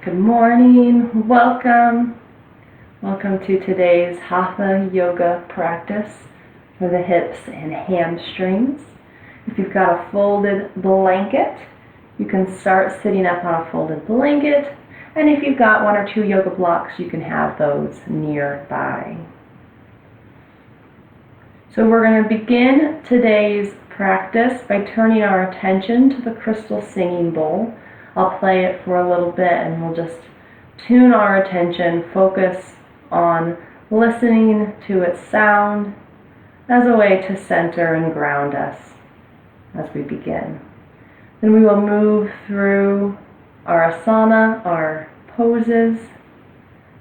Good morning, welcome to today's Hatha yoga practice for the hips and hamstrings. If you've got a folded blanket, you can start sitting up on a folded blanket, and if you've got one or two yoga blocks, you can have those nearby. So we're going to begin today's practice by turning our attention to the crystal singing bowl. I'll play it for a little bit and we'll just tune our attention, focus on listening to its sound as a way to center and ground us as we begin. Then we will move through our asana, our poses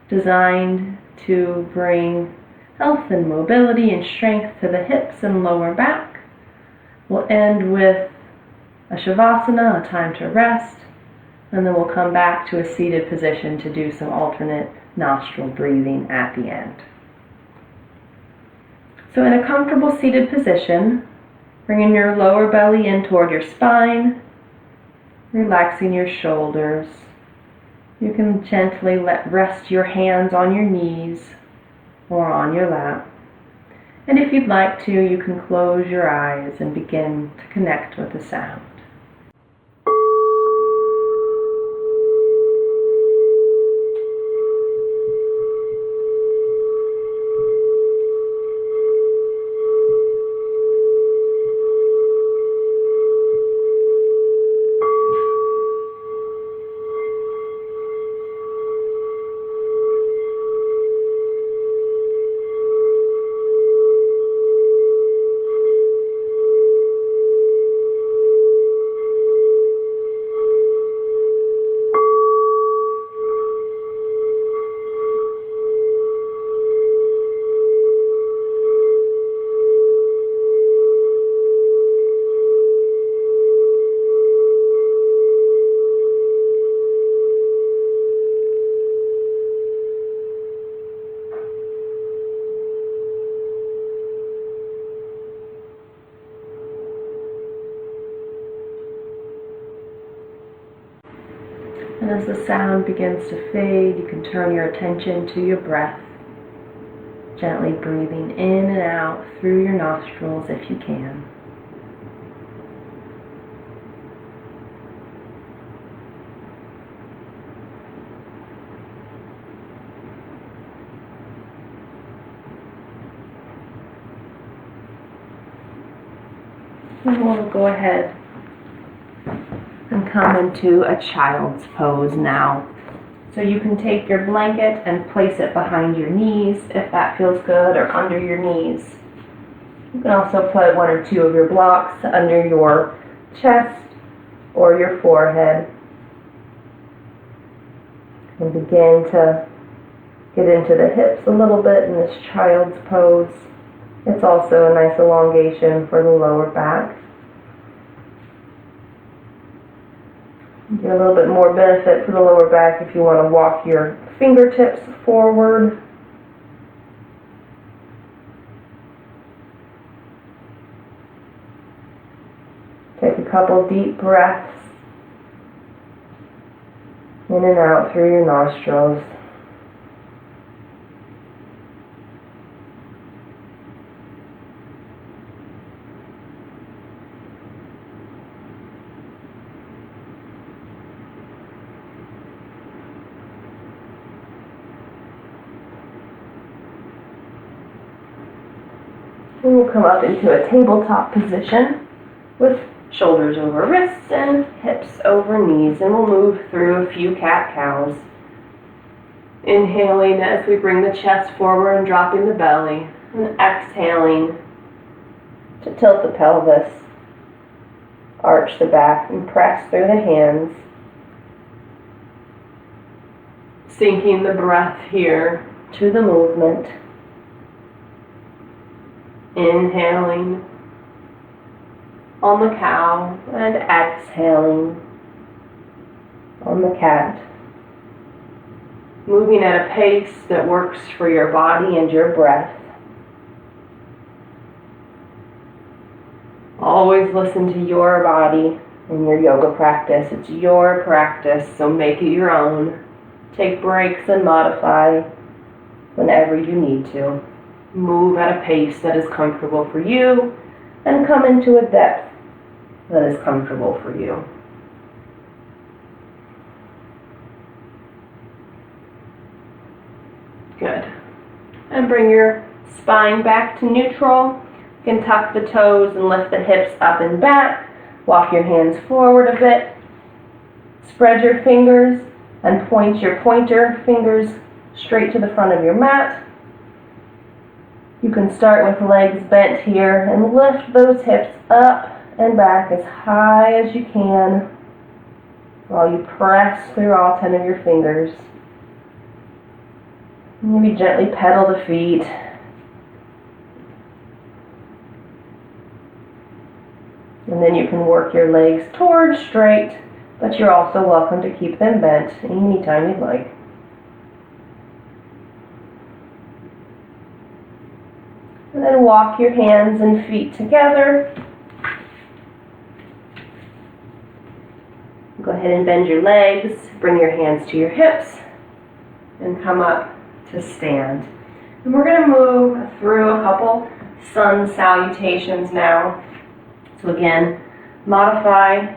designed to bring health and mobility and strength to the hips and lower back. We'll end with a shavasana, a time to rest, and then we'll come back to a seated position to do some alternate nostril breathing at the end. So in a comfortable seated position, bringing your lower belly in toward your spine, relaxing your shoulders. You can gently rest your hands on your knees or on your lap. And if you'd like to, you can close your eyes and begin to connect with the sound. And as the sound begins to fade, you can turn your attention to your breath, gently breathing in and out through your nostrils if you can. And we'll go ahead and come into a child's pose now. So you can take your blanket and place it behind your knees if that feels good, or under your knees. You can also put one or two of your blocks under your chest or your forehead. And begin to get into the hips a little bit in this child's pose. It's also a nice elongation for the lower back. Get a little bit more benefit for the lower back if you want to walk your fingertips forward. Take a couple deep breaths in and out through your nostrils. And we'll come up into a tabletop position with shoulders over wrists and hips over knees, and we'll move through a few cat-cows. Inhaling as we bring the chest forward and dropping the belly, and exhaling to tilt the pelvis, arch the back, and press through the hands. Syncing the breath here to the movement. Inhaling on the cow and exhaling on the cat. Moving at a pace that works for your body and your breath. Always listen to your body in your yoga practice. It's your practice, so make it your own. Take breaks and modify whenever you need to. Move at a pace that is comfortable for you and come into a depth that is comfortable for you. Good. And bring your spine back to neutral. You can tuck the toes and lift the hips up and back. Walk your hands forward a bit. Spread your fingers and point your pointer fingers straight to the front of your mat. You can start with legs bent here and lift those hips up and back as high as you can while you press through all 10 of your fingers. Maybe gently pedal the feet. And then you can work your legs towards straight, but you're also welcome to keep them bent anytime you'd like. And then walk your hands and feet together. Go ahead and bend your legs, bring your hands to your hips, and come up to stand. And we're going to move through a couple sun salutations now. So again, modify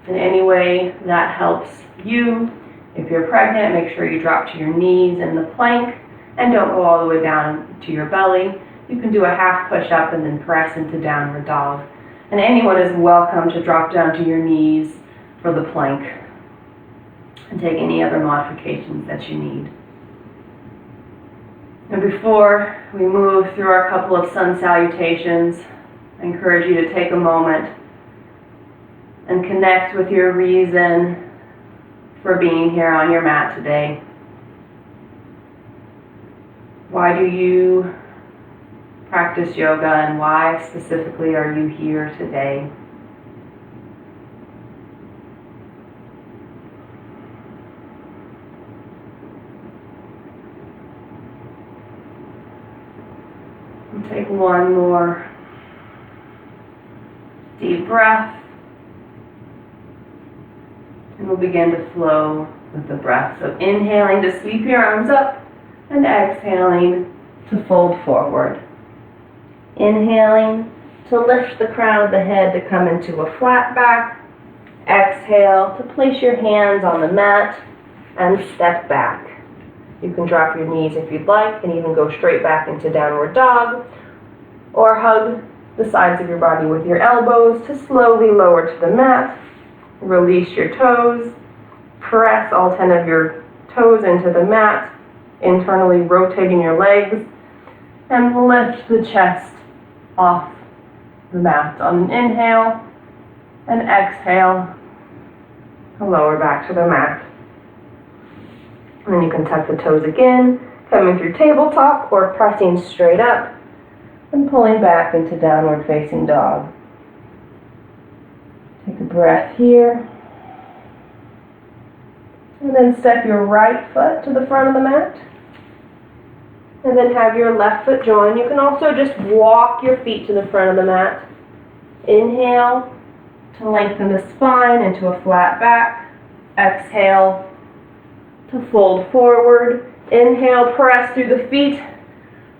in any way that helps you. If you're pregnant, make sure you drop to your knees in the plank and don't go all the way down to your belly. You can do a half push-up and then press into downward dog. And anyone is welcome to drop down to your knees for the plank and take any other modifications that you need. And before we move through our couple of sun salutations, I encourage you to take a moment and connect with your reason for being here on your mat today. Why do you practice yoga, and why specifically are you here today? And take one more deep breath, and we'll begin to flow with the breath. So inhaling to sweep your arms up and exhaling to fold forward. Inhaling to lift the crown of the head to come into a flat back. Exhale to place your hands on the mat and step back. You can drop your knees if you'd like and even go straight back into downward dog, or hug the sides of your body with your elbows to slowly lower to the mat. Release your toes. Press all 10 of your toes into the mat, internally rotating your legs, and lift the chest off the mat on an inhale, and exhale to lower back to the mat. And then you can tuck the toes again, coming through tabletop or pressing straight up and pulling back into downward facing dog. Take a breath here. And then step your right foot to the front of the mat. And then have your left foot join. You can also just walk your feet to the front of the mat. Inhale to lengthen the spine into a flat back. Exhale to fold forward. Inhale, press through the feet.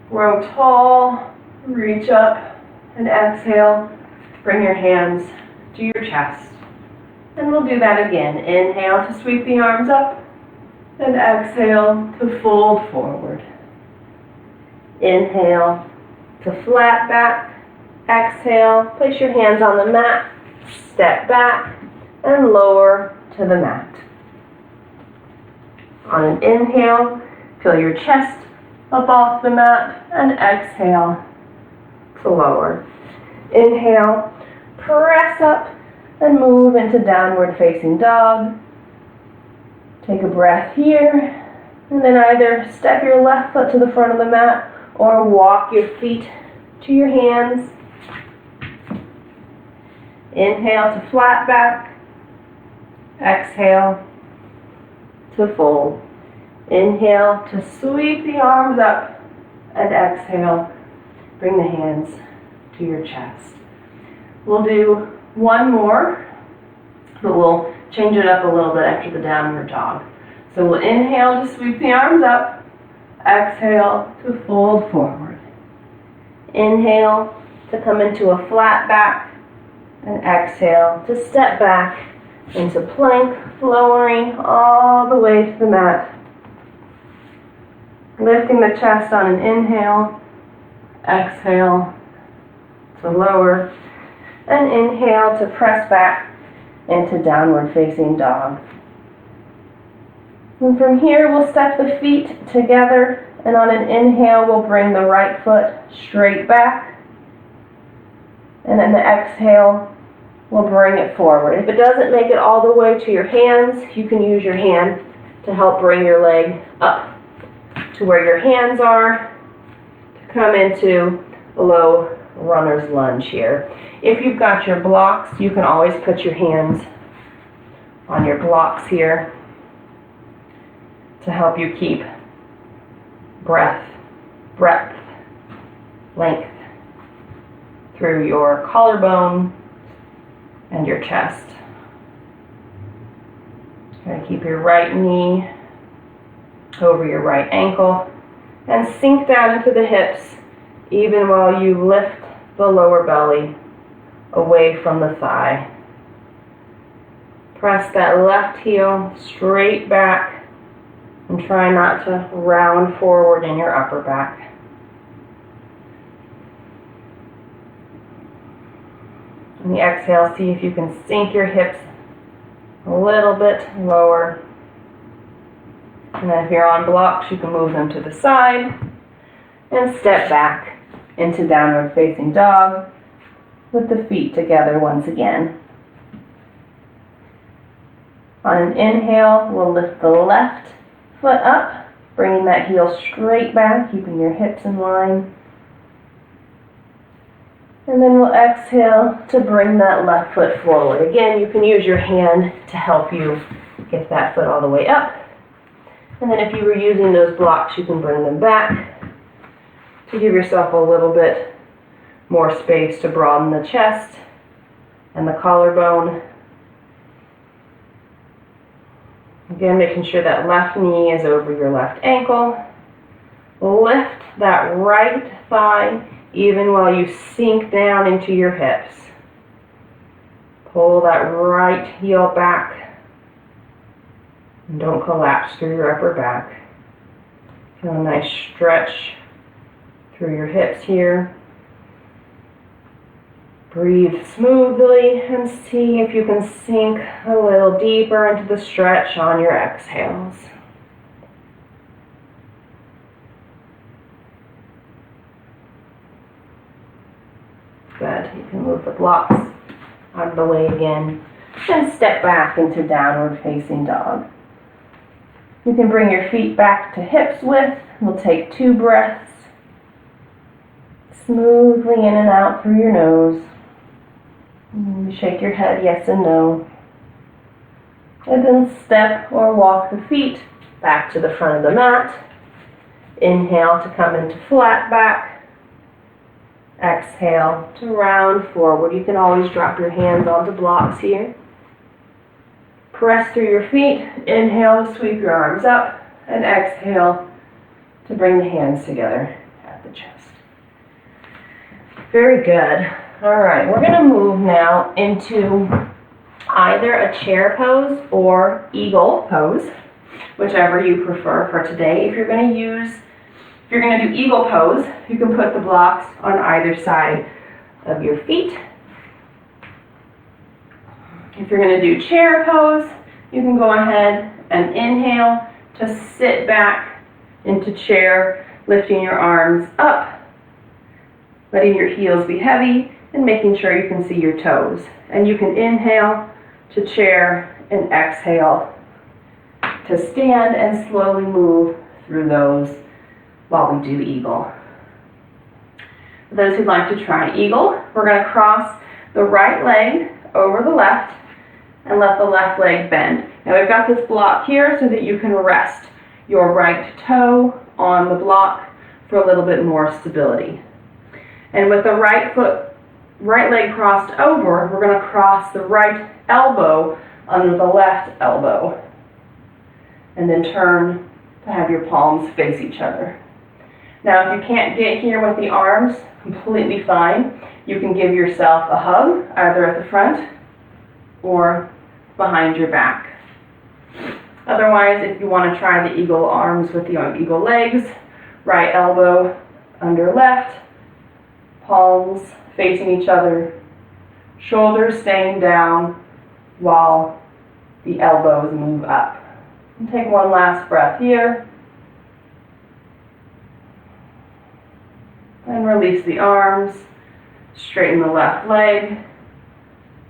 Grow tall. Reach up. And exhale. Bring your hands to your chest. And we'll do that again. Inhale to sweep the arms up. And exhale to fold forward. Inhale to flat back. Exhale, place your hands on the mat, step back, and lower to the mat. On an inhale, feel your chest up off the mat, and exhale to lower. Inhale, press up and move into downward facing dog. Take a breath here, and then either step your left foot to the front of the mat or walk your feet to your hands. Inhale to flat back. Exhale to fold. Inhale to sweep the arms up, and exhale, bring the hands to your chest. We'll do one more, but we'll change it up a little bit after the downward dog. So we'll inhale to sweep the arms up. Exhale to fold forward. Inhale to come into a flat back. And exhale to step back into plank, lowering all the way to the mat. Lifting the chest on an inhale. Exhale to lower. And inhale to press back into downward facing dog. And from here, we'll step the feet together, and on an inhale, we'll bring the right foot straight back. And then the exhale, we'll bring it forward. If it doesn't make it all the way to your hands, you can use your hand to help bring your leg up to where your hands are to come into a low runner's lunge here. If you've got your blocks, you can always put your hands on your blocks here to help you keep breadth, length through your collarbone and your chest. Try to keep your right knee over your right ankle and sink down into the hips even while you lift the lower belly away from the thigh. Press that left heel straight back and try not to round forward in your upper back. On the exhale, see if you can sink your hips a little bit lower. And then if you're on blocks, you can move them to the side and step back into downward facing dog with the feet together once again. On an inhale, we'll lift the left foot up, bringing that heel straight back, keeping your hips in line. And then we'll exhale to bring that left foot forward. Again, you can use your hand to help you get that foot all the way up. And then if you were using those blocks, you can bring them back to give yourself a little bit more space to broaden the chest and the collarbone. Again, making sure that left knee is over your left ankle. Lift that right thigh even while you sink down into your hips. Pull that right heel back. And don't collapse through your upper back. Feel a nice stretch through your hips here. Breathe smoothly and see if you can sink a little deeper into the stretch on your exhales. Good. You can move the blocks out of the way again and step back into downward facing dog. You can bring your feet back to hips width. We'll take 2 breaths. Smoothly in and out through your nose. And shake your head yes and no. And then step or walk the feet back to the front of the mat. Inhale to come into flat back. Exhale to round forward. You can always drop your hands onto blocks here. Press through your feet. Inhale to sweep your arms up. And exhale to bring the hands together at the chest. Very good. All right, we're going to move now into either a chair pose or eagle pose, whichever you prefer for today. If you're going to do eagle pose, you can put the blocks on either side of your feet. If you're going to do chair pose, you can go ahead and inhale to sit back into chair, lifting your arms up, letting your heels be heavy, and making sure you can see your toes. And you can inhale to chair and exhale to stand and slowly move through those while we do eagle. For those who'd like to try eagle, we're going to cross the right leg over the left and let the left leg bend. Now we've got this block here so that you can rest your right toe on the block for a little bit more stability. And with the right leg crossed over, we're going to cross the right elbow under the left elbow. and then turn to have your palms face each other. Now, if you can't get here with the arms, completely fine. You can give yourself a hug, either at the front or behind your back. Otherwise, if you want to try the eagle arms with the eagle legs, right elbow under left, palms facing each other, shoulders staying down while the elbows move up. And take one last breath here. And release the arms, straighten the left leg,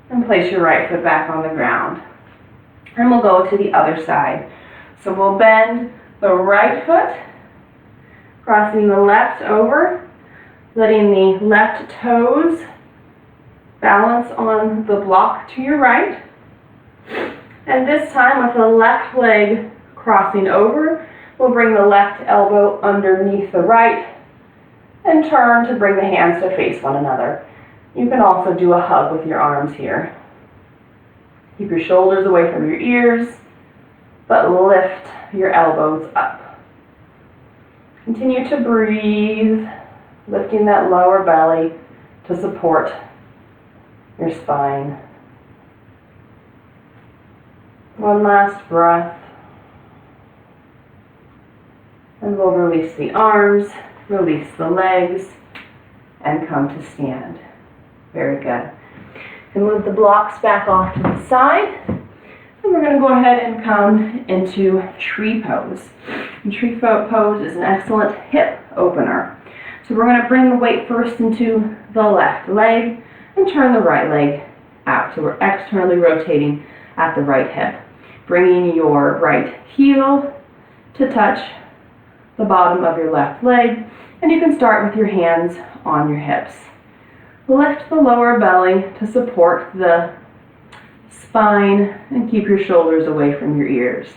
and place your right foot back on the ground. And we'll go to the other side. So we'll bend the right foot, crossing the left over, letting the left toes balance on the block to your right. And this time with the left leg crossing over, we'll bring the left elbow underneath the right and turn to bring the hands to face one another. You can also do a hug with your arms here. Keep your shoulders away from your ears, but lift your elbows up. Continue to breathe, lifting that lower belly to support your spine. One last breath. And we'll release the arms, release the legs, and come to stand. Very good. And move the blocks back off to the side. And we're going to go ahead and come into tree pose. And tree pose is an excellent hip opener. So we're going to bring the weight first into the left leg and turn the right leg out. So we're externally rotating at the right hip. Bringing your right heel to touch the bottom of your left leg. And you can start with your hands on your hips. Lift the lower belly to support the spine and keep your shoulders away from your ears.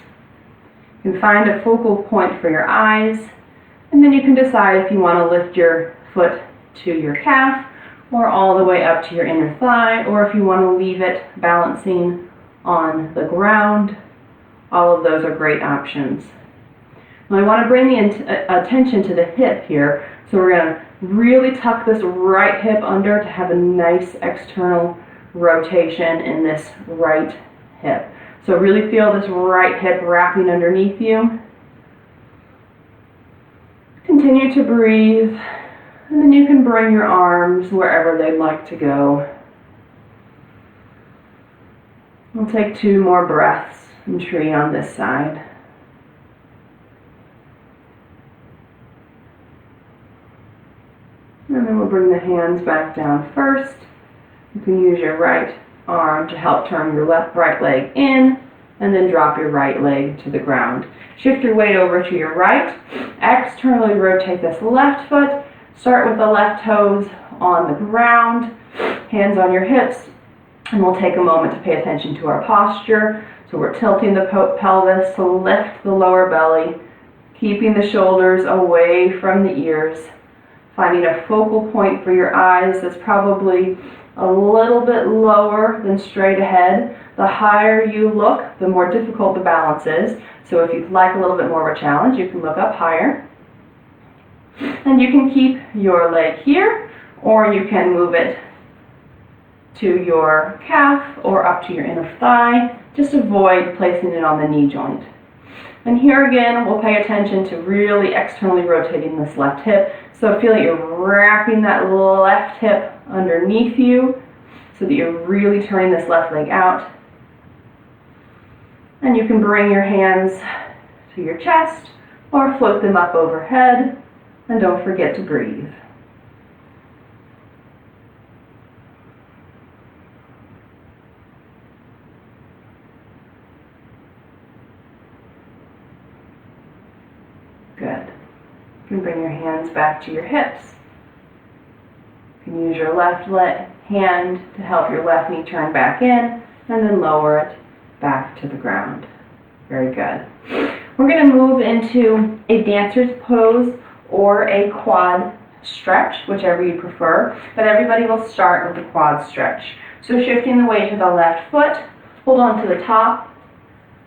You can find a focal point for your eyes, and then you can decide if you want to lift your foot to your calf or all the way up to your inner thigh, or if you want to leave it balancing on the ground. All of those are great options. Now I want to bring the attention to the hip here, so we're going to really tuck this right hip under to have a nice external rotation in this right hip. So really feel this right hip wrapping underneath you. Continue to breathe, and then you can bring your arms wherever they'd like to go. We'll take 2 more breaths in tree on this side. And then we'll bring the hands back down first. You can use your right arm to help turn your right leg in, and then drop your right leg to the ground. Shift your weight over to your right. Externally rotate this left foot. Start with the left toes on the ground, hands on your hips, and we'll take a moment to pay attention to our posture. So we're tilting the pelvis to lift the lower belly, keeping the shoulders away from the ears. Finding a focal point for your eyes that's probably a little bit lower than straight ahead. The higher you look, the more difficult the balance is. So if you'd like a little bit more of a challenge, you can look up higher. And you can keep your leg here, or you can move it to your calf or up to your inner thigh. Just avoid placing it on the knee joint. And here again, we'll pay attention to really externally rotating this left hip. So feel like you're wrapping that left hip underneath you so that you're really turning this left leg out. And you can bring your hands to your chest or float them up overhead. And don't forget to breathe. Good. You can bring your hands back to your hips. You can use your left hand to help your left knee turn back in, and then lower it back to the ground. Very good. We're going to move into a dancer's pose or a quad stretch, whichever you prefer, but everybody will start with the quad stretch. So shifting the weight to the left foot, hold on to the top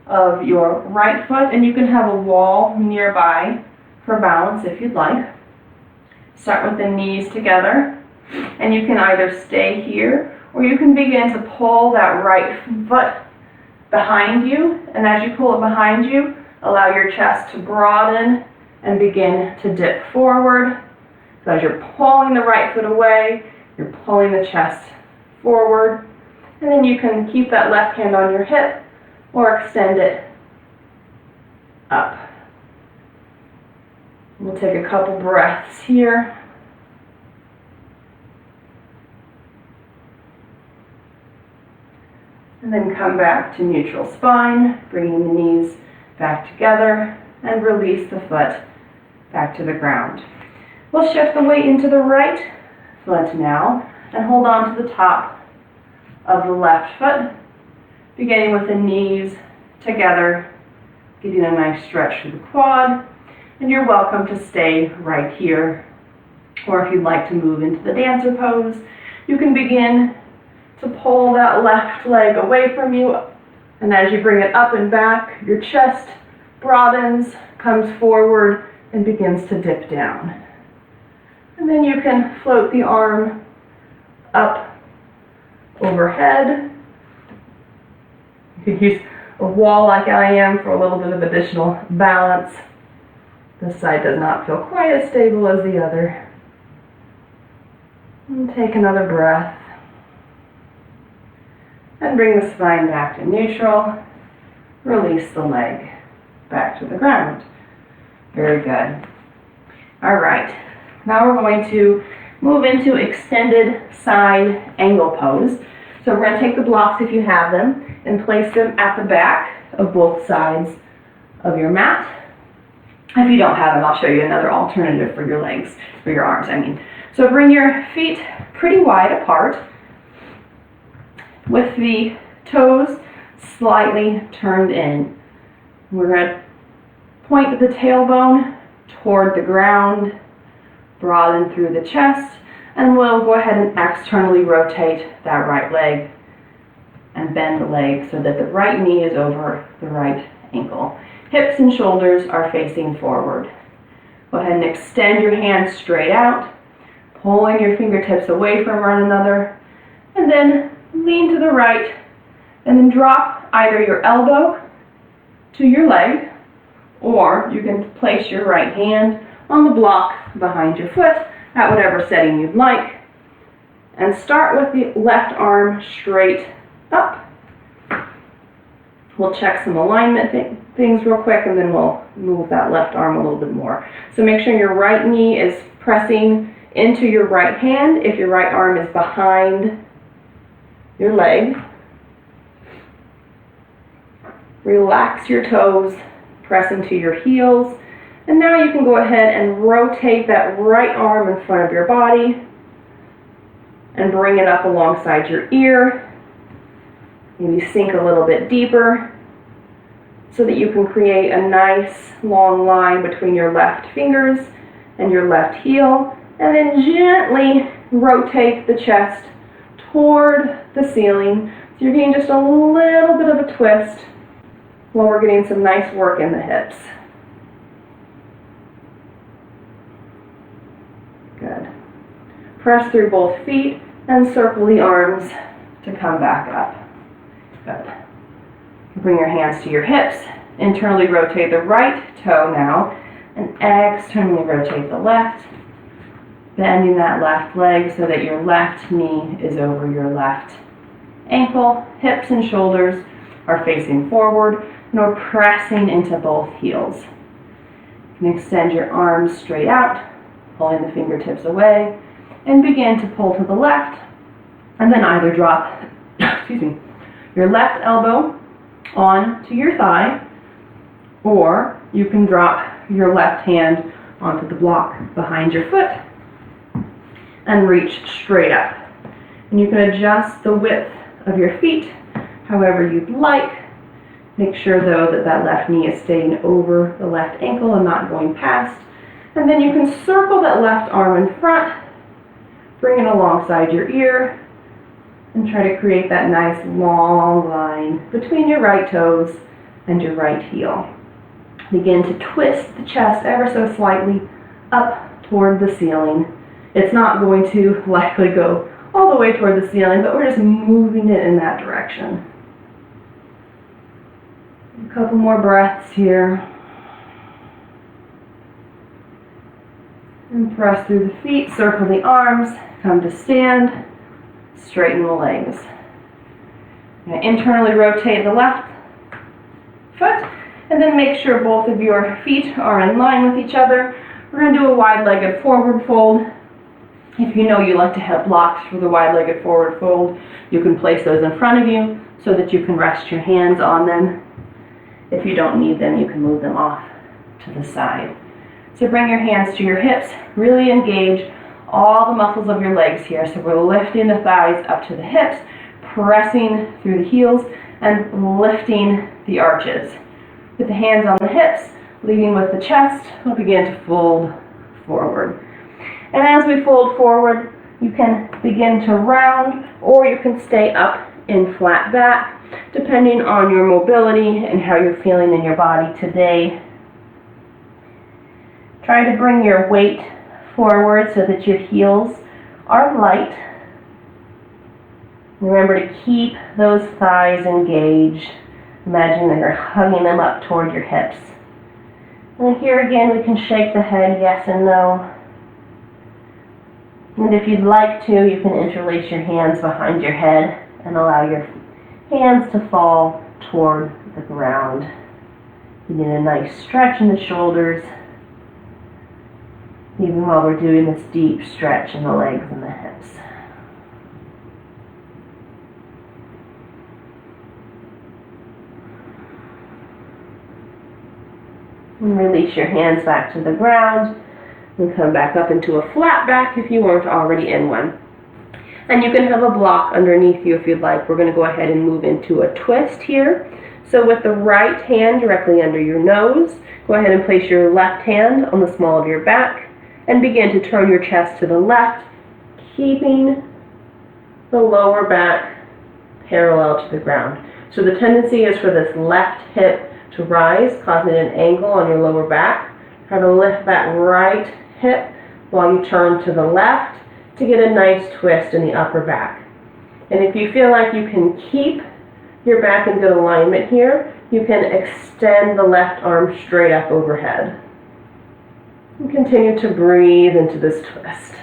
of your right foot, and you can have a wall nearby for balance if you'd like. Start with the knees together, and you can either stay here or you can begin to pull that right foot behind you, and as you pull it behind you, allow your chest to broaden and begin to dip forward. So as you're pulling the right foot away, you're pulling the chest forward, and then you can keep that left hand on your hip or extend it up. We'll take a couple breaths here. And then come back to neutral spine, bringing the knees back together, and release the foot back to the ground. We'll shift the weight into the right foot now, and hold on to the top of the left foot, beginning with the knees together, getting a nice stretch through the quad, and you're welcome to stay right here. Or if you'd like to move into the dancer pose, you can begin to pull that left leg away from you, and as you bring it up and back, your chest broadens, comes forward, and begins to dip down. And then you can float the arm up overhead. You could use a wall like I am for a little bit of additional balance. This side does not feel quite as stable as the other. And take another breath. And bring the spine back to neutral. Release the leg back to the ground. Very good. All right. Now we're going to move into extended side angle pose. So we're going to take the blocks, if you have them, and place them at the back of both sides of your mat. If you don't have them, I'll show you another alternative for your legs, for your arms, I mean. So bring your feet pretty wide apart, with the toes slightly turned in. We're going to point the tailbone toward the ground, broaden through the chest, and we'll go ahead and externally rotate that right leg and bend the leg so that the right knee is over the right ankle. Hips and shoulders are facing forward. Go ahead and extend your hands straight out, pulling your fingertips away from one another, and then lean to the right, and then drop either your elbow to your leg, or you can place your right hand on the block behind your foot at whatever setting you'd like, and start with the left arm straight up. We'll check some alignment things real quick, and then we'll move that left arm a little bit more. So make sure your right knee is pressing into your right hand if your right arm is behind your leg. Relax your toes, press into your heels, and now you can go ahead and rotate that right arm in front of your body and bring it up alongside your ear. Maybe sink a little bit deeper so that you can create a nice long line between your left fingers and your left heel, and then gently rotate the chest toward the ceiling. So you're getting just a little bit of a twist while we're getting some nice work in the hips. Good. Press through both feet and circle the arms to come back up. Good. Bring your hands to your hips. Internally rotate the right toe now, and externally rotate the left, bending that left leg so that your left knee is over your left ankle. Hips and shoulders are facing forward, and we're pressing into both heels. You can extend your arms straight out, pulling the fingertips away, and begin to pull to the left, and then either drop your left elbow onto your thigh, or you can drop your left hand onto the block behind your foot and reach straight up. And you can adjust the width of your feet however you'd like. Make sure though that that left knee is staying over the left ankle and not going past. And then you can circle that left arm in front, bring it alongside your ear, and try to create that nice long line between your right toes and your right heel. Begin to twist the chest ever so slightly up toward the ceiling. It's not going to likely go all the way toward the ceiling, but we're just moving it in that direction. A couple more breaths here. And press through the feet, circle the arms, come to stand, straighten the legs. Now internally rotate the left foot, and then make sure both of your feet are in line with each other. We're going to do a wide-legged forward fold. If you know you like to have blocks for the wide-legged forward fold, you can place those in front of you so that you can rest your hands on them. If you don't need them, you can move them off to the side. So bring your hands to your hips, really engage all the muscles of your legs here. So we're lifting the thighs up to the hips, pressing through the heels, and lifting the arches. With the hands on the hips, leading with the chest, we'll begin to fold forward. And as we fold forward, you can begin to round, or you can stay up in flat back, depending on your mobility and how you're feeling in your body today. Try to bring your weight forward so that your heels are light. Remember to keep those thighs engaged. Imagine that you're hugging them up toward your hips. And here again, we can shake the head yes and no. And if you'd like to, you can interlace your hands behind your head and allow your hands to fall toward the ground. You get a nice stretch in the shoulders, even while we're doing this deep stretch in the legs and the hips. And release your hands back to the ground and come back up into a flat back if you weren't already in one. And you can have a block underneath you if you'd like. We're going to go ahead and move into a twist here. So with the right hand directly under your nose, go ahead and place your left hand on the small of your back and begin to turn your chest to the left, keeping the lower back parallel to the ground. So the tendency is for this left hip to rise, causing an angle on your lower back. Try to lift that right hip while you turn to the left to get a nice twist in the upper back. And if you feel like you can keep your back in good alignment here, you can extend the left arm straight up overhead. And continue to breathe into this twist.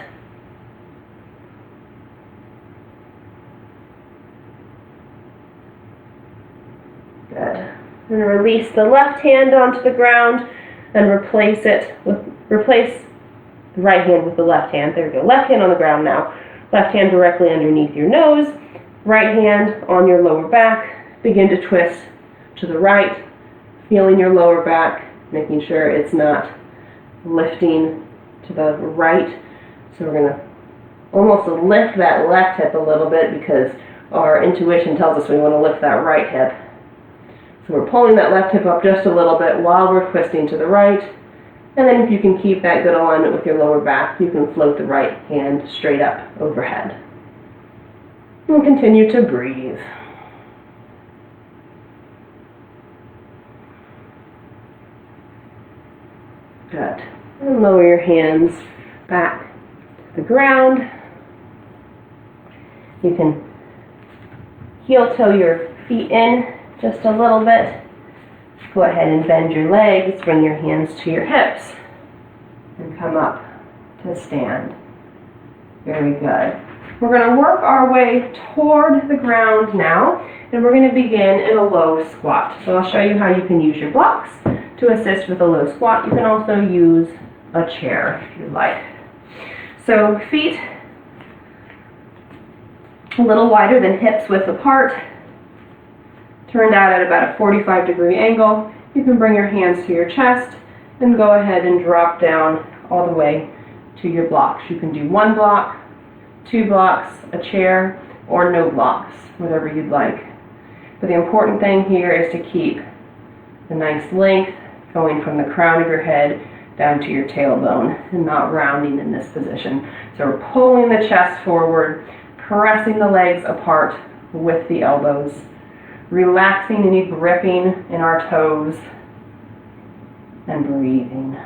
Good. And release the left hand onto the ground and replace the right hand with the left hand. There we go. Left hand on the ground now. Left hand directly underneath your nose. Right hand on your lower back. Begin to twist to the right, feeling your lower back, making sure it's not lifting to the right. So we're going to almost lift that left hip a little bit because our intuition tells us we want to lift that right hip. So we're pulling that left hip up just a little bit while we're twisting to the right. And then if you can keep that good alignment with your lower back, you can float the right hand straight up overhead. And continue to breathe. Good. And lower your hands back to the ground. You can heel toe your feet in just a little bit. Go ahead and bend your legs, bring your hands to your hips, and come up to stand. Very good. We're going to work our way toward the ground now, and we're going to begin in a low squat. So I'll show you how you can use your blocks to assist with a low squat. You can also use a chair if you like. So feet a little wider than hips width apart, turned out at about a 45-degree angle. You can bring your hands to your chest and go ahead and drop down all the way to your blocks. You can do one block, two blocks, a chair, or no blocks, whatever you'd like. But the important thing here is to keep the nice length going from the crown of your head down to your tailbone and not rounding in this position. So we're pulling the chest forward, pressing the legs apart with the elbows, relaxing any gripping in our toes and breathing.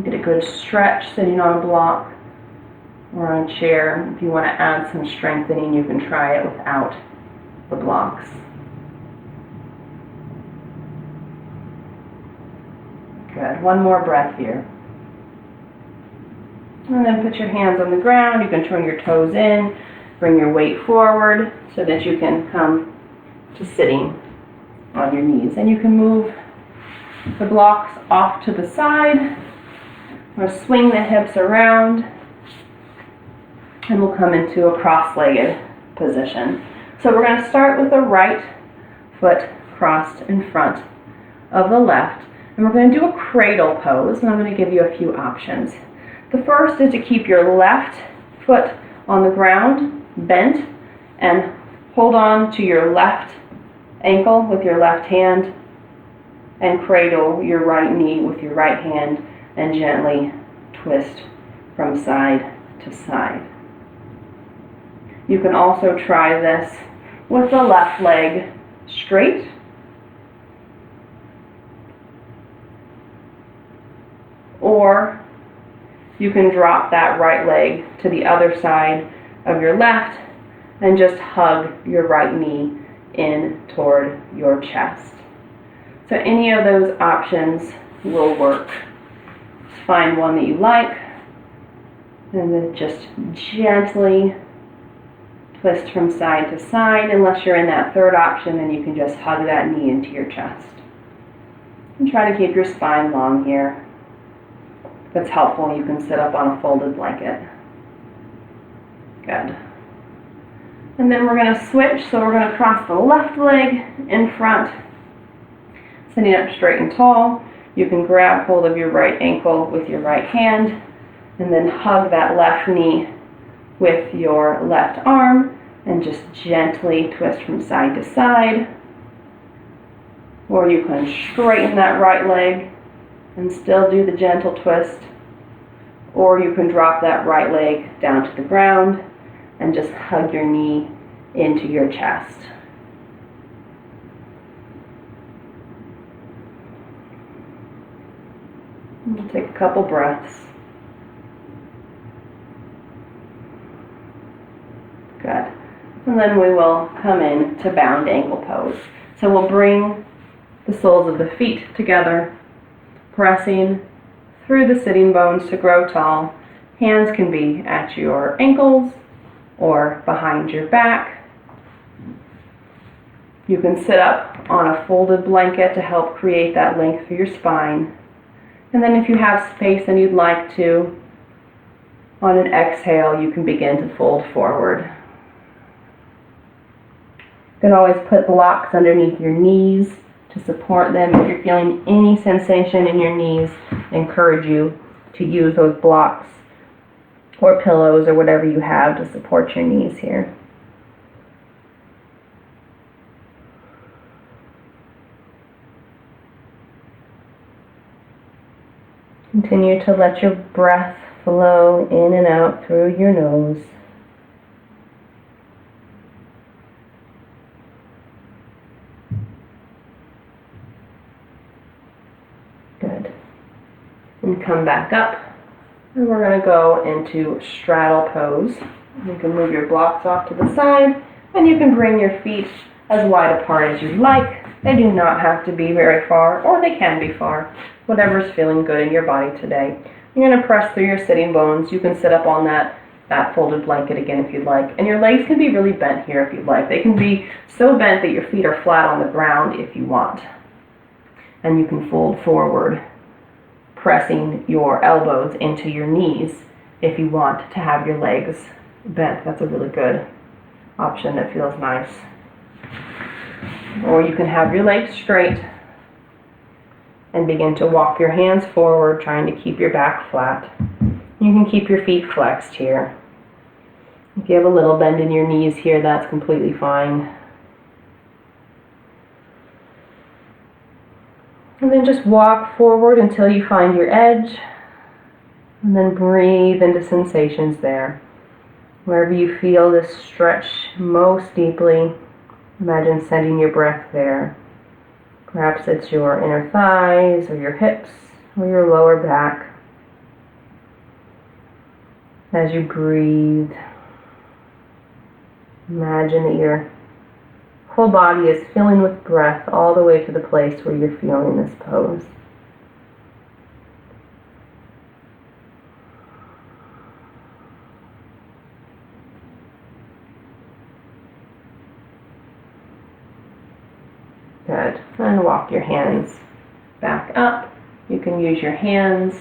Get a good stretch sitting on a block or on a chair. If you want to add some strengthening, you can try it without the blocks. Good. One more breath here. And then put your hands on the ground. You can turn your toes in, bring your weight forward so that you can come to sitting on your knees. And you can move the blocks off to the side or swing the hips around, and we'll come into a cross-legged position. So we're going to start with the right foot crossed in front of the left, and we're going to do a cradle pose, and I'm going to give you a few options. The first is to keep your left foot on the ground, bent, and hold on to your left ankle with your left hand, and cradle your right knee with your right hand, and gently twist from side to side. You can also try this with the left leg straight, or you can drop that right leg to the other side of your left and just hug your right knee in toward your chest. So any of those options will work. Find one that you like, and then just gently twist from side to side. Unless you're in that third option, then you can just hug that knee into your chest. And try to keep your spine long here. If it's helpful, you can sit up on a folded blanket. Good. And then we're going to switch, so we're going to cross the left leg in front, sitting up straight and tall. You can grab hold of your right ankle with your right hand, and then hug that left knee with your left arm, and just gently twist from side to side. Or you can straighten that right leg and still do the gentle twist. Or you can drop that right leg down to the ground and just hug your knee into your chest. We'll take a couple breaths. Good. And then we will come in to bound ankle pose. So we'll bring the soles of the feet together, pressing through the sitting bones to grow tall. Hands can be at your ankles or behind your back. You can sit up on a folded blanket to help create that length for your spine. And then if you have space and you'd like to, on an exhale, you can begin to fold forward. You can always put blocks underneath your knees to support them. If you're feeling any sensation in your knees, I encourage you to use those blocks or pillows or whatever you have to support your knees here. Continue to let your breath flow in and out through your nose. Good. And come back up. And we're going to go into straddle pose. You can move your blocks off to the side, and you can bring your feet as wide apart as you'd like. They do not have to be very far, or they can be far. Whatever's feeling good in your body today. You're going to press through your sitting bones. You can sit up on that folded blanket again if you'd like. And your legs can be really bent here if you'd like. They can be so bent that your feet are flat on the ground if you want. And you can fold forward, pressing your elbows into your knees if you want to have your legs bent. That's a really good option that feels nice. Or you can have your legs straight and begin to walk your hands forward, trying to keep your back flat. You can keep your feet flexed here. If you have a little bend in your knees here, that's completely fine. And then just walk forward until you find your edge, and then breathe into sensations there. Wherever you feel this stretch most deeply, imagine sending your breath there. Perhaps it's your inner thighs or your hips or your lower back. As you breathe, imagine that your whole body is filling with breath all the way to the place where you're feeling this pose. Good. And walk your hands back up. You can use your hands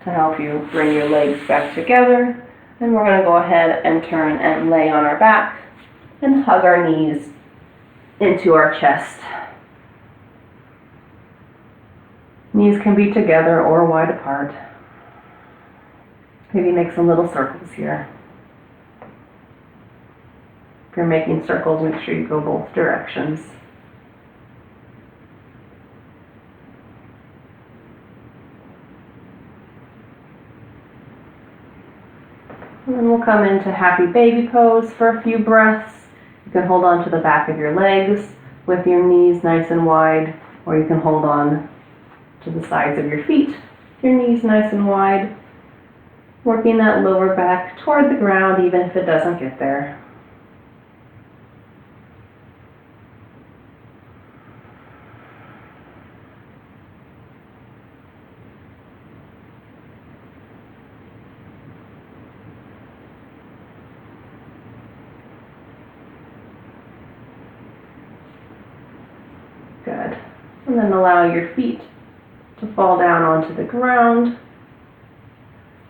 to help you bring your legs back together. And we're going to go ahead and turn and lay on our back and hug our knees into our chest. Knees can be together or wide apart. Maybe make some little circles here. If you're making circles, make sure you go both directions. And then we'll come into happy baby pose for a few breaths. You can hold on to the back of your legs with your knees nice and wide, or you can hold on to the sides of your feet, your knees nice and wide, working that lower back toward the ground even if it doesn't get there. Good. And then allow your feet to fall down onto the ground.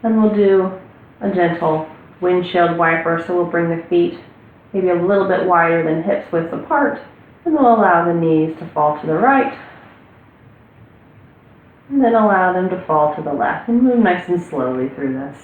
And we'll do a gentle windshield wiper. So we'll bring the feet maybe a little bit wider than hips width apart. And we'll allow the knees to fall to the right. And then allow them to fall to the left. And move nice and slowly through this.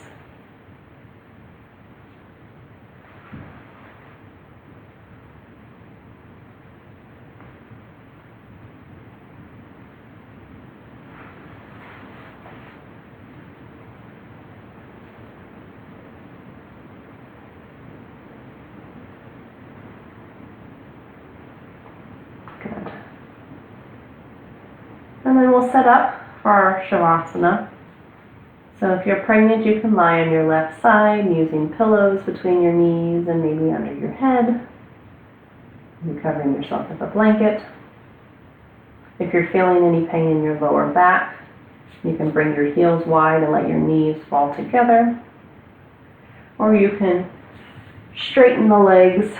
And then we'll set up for our Shavasana. So if you're pregnant, you can lie on your left side using pillows between your knees and maybe under your head. You're covering yourself with a blanket. If you're feeling any pain in your lower back, you can bring your heels wide and let your knees fall together. Or you can straighten the legs.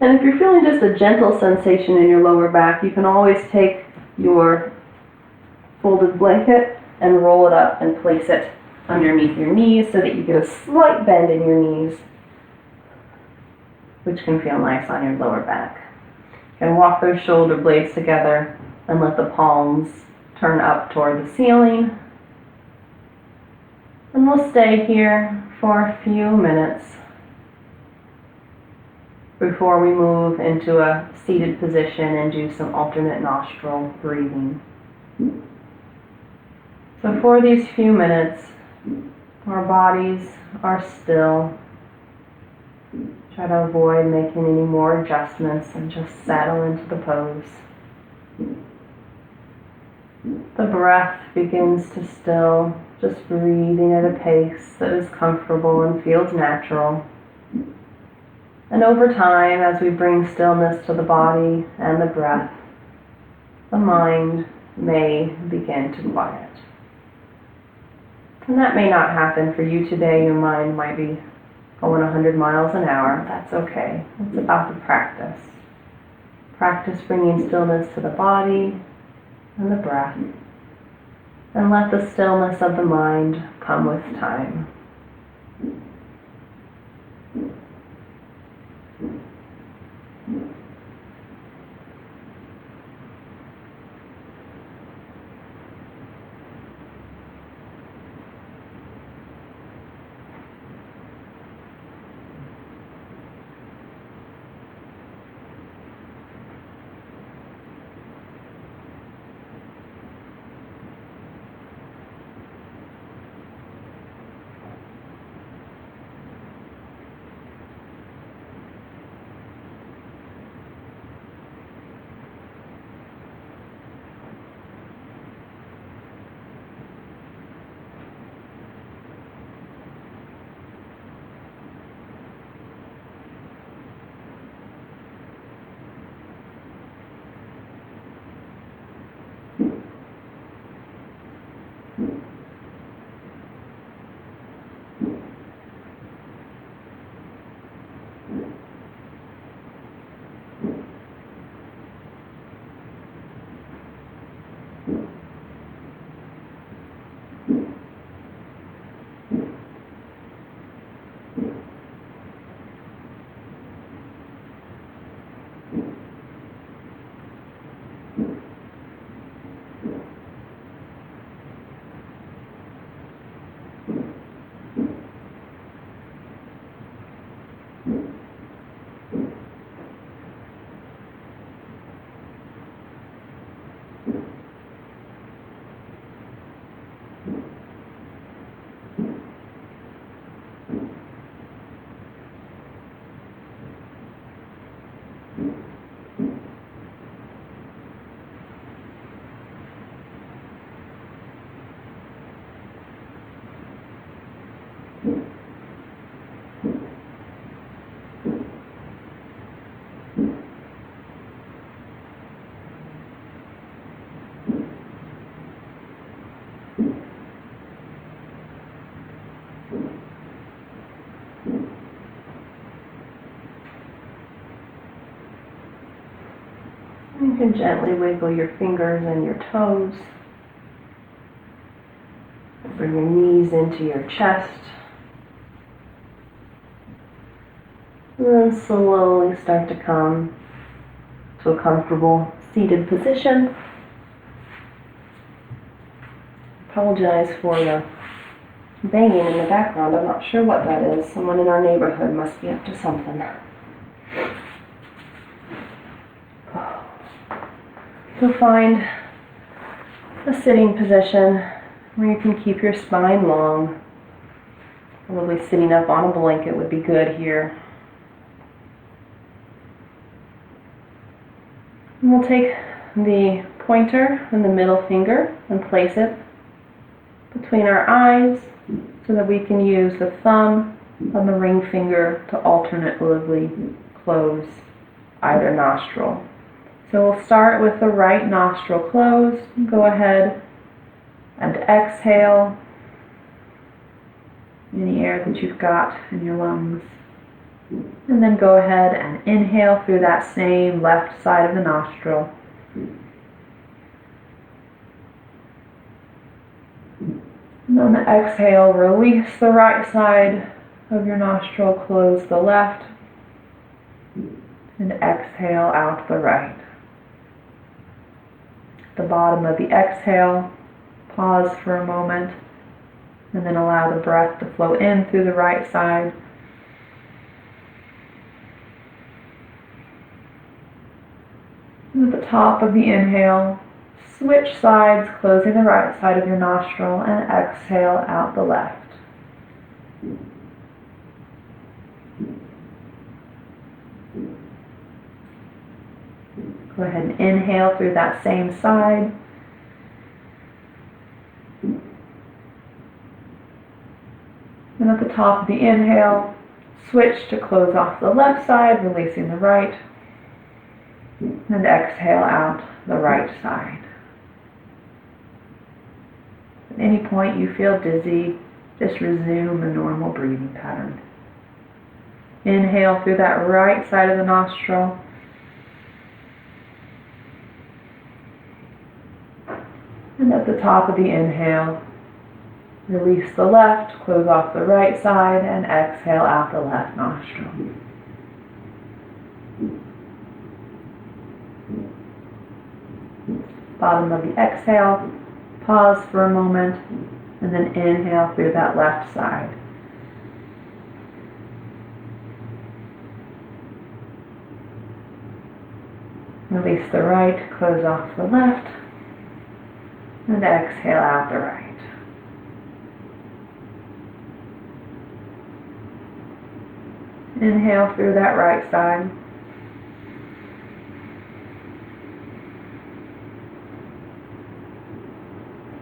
And if you're feeling just a gentle sensation in your lower back, you can always take your folded blanket and roll it up and place it underneath your knees so that you get a slight bend in your knees, which can feel nice on your lower back. You can walk those shoulder blades together and let the palms turn up toward the ceiling. And we'll stay here for a few minutes before we move into a seated position and do some alternate nostril breathing. So for these few minutes, our bodies are still. Try to avoid making any more adjustments and just settle into the pose. The breath begins to still, just breathing at a pace that is comfortable and feels natural. And over time, as we bring stillness to the body and the breath, the mind may begin to quiet. And that may not happen for you today. Your mind might be going 100 miles an hour. That's okay. It's about the practice. Practice bringing stillness to the body and the breath. And let the stillness of the mind come with time. You can gently wiggle your fingers and your toes. Bring your knees into your chest. And then slowly start to come to a comfortable seated position. Apologize for the banging in the background. I'm not sure what that is. Someone in our neighborhood must be up to something. So find a sitting position where you can keep your spine long. Probably sitting up on a blanket would be good here. And we'll take the pointer and the middle finger and place it between our eyes so that we can use the thumb and the ring finger to alternatively close either nostril. So we'll start with the right nostril closed. Go ahead and exhale any air that you've got in your lungs. And then go ahead and inhale through that same left side of the nostril. And on the exhale, release the right side of your nostril, close the left, and exhale out the right. The bottom of the exhale, pause for a moment, and then allow the breath to flow in through the right side. And at the top of the inhale, switch sides, closing the right side of your nostril, and exhale out the left. Go ahead and inhale through that same side. And at the top of the inhale, switch to close off the left side, releasing the right. And exhale out the right side. At any point you feel dizzy, just resume a normal breathing pattern. Inhale through that right side of the nostril. And at the top of the inhale, release the left, close off the right side, and exhale out the left nostril. Bottom of the exhale, pause for a moment, and then inhale through that left side. Release the right, close off the left, and exhale out the right. Inhale through that right side.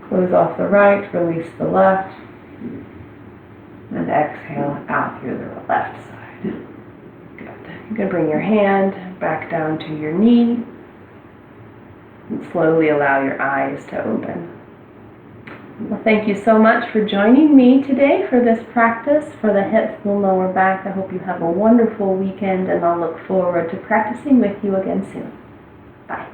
Close off the right, release the left, and exhale out through the left side. Good. You can bring your hand back down to your knee and slowly allow your eyes to open. Well, thank you so much for joining me today for this practice for the hips and lower back. I hope you have a wonderful weekend, and I'll look forward to practicing with you again soon. Bye.